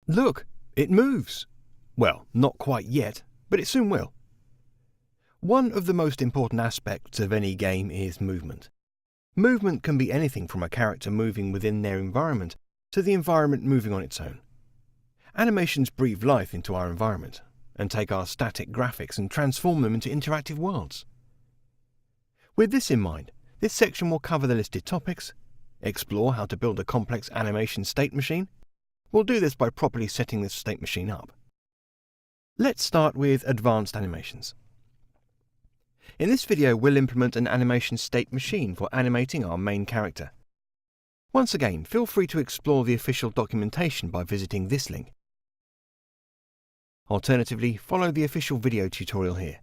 Look, it moves. Well, not quite yet, but it soon will. One of the most important aspects of any game is movement. Movement can be anything from a character moving within their environment to the environment moving on its own. Animations breathe life into our environment and take our static graphics and transform them into interactive worlds. With this in mind, this section will cover the listed topics, explore how to build a complex animation state machine. We'll do this by properly setting this state machine up. Let's start with advanced animations. In this video, we'll implement an animation state machine for animating our main character. Once again, feel free to explore the official documentation by visiting this link. Alternatively, follow the official video tutorial here.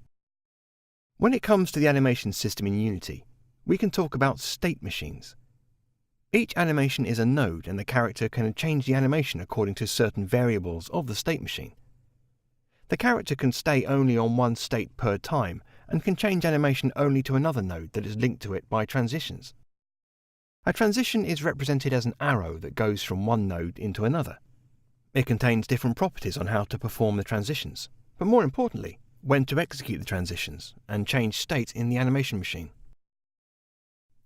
When it comes to the animation system in Unity, we can talk about state machines. Each animation is a node, and the character can change the animation according to certain variables of the state machine. The character can stay only on one state per time, and can change animation only to another node that is linked to it by transitions. A transition is represented as an arrow that goes from one node into another. It contains different properties on how to perform the transitions, but more importantly, when to execute the transitions and change state in the animation machine.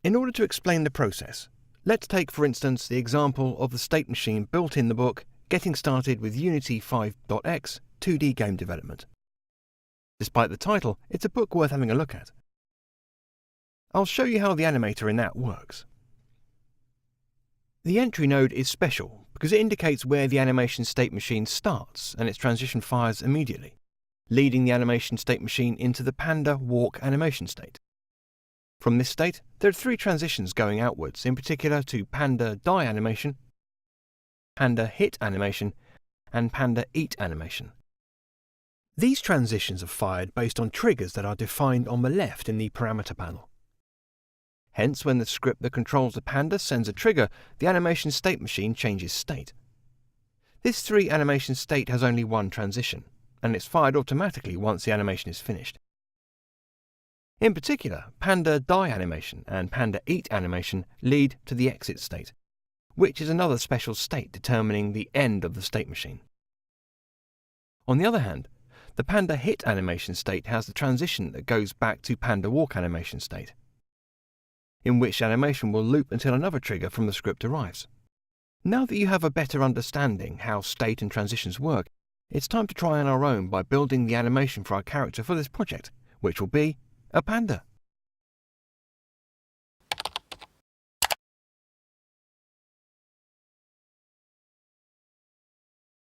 In order to explain the process, let's take for instance the example of the state machine built in the book Getting Started with Unity 5.x 2D Game Development. Despite the title, it's a book worth having a look at. I'll show you how the animator in that works. The entry node is special because it indicates where the animation state machine starts and its transition fires immediately, leading the animation state machine into the panda walk animation state. From this state, there are three transitions going outwards, in particular to panda die animation, panda hit animation, and panda eat animation. These transitions are fired based on triggers that are defined on the left in the parameter panel. Hence, when the script that controls the panda sends a trigger, the animation state machine changes state. This 3 animation state has only one transition, and it's fired automatically once the animation is finished. In particular, panda die animation and panda eat animation lead to the exit state, which is another special state determining the end of the state machine. On the other hand, the panda hit animation state has the transition that goes back to panda walk animation state, in which animation will loop until another trigger from the script arrives. Now that you have a better understanding how state and transitions work, it's time to try on our own by building the animation for our character for this project, which will be a panda.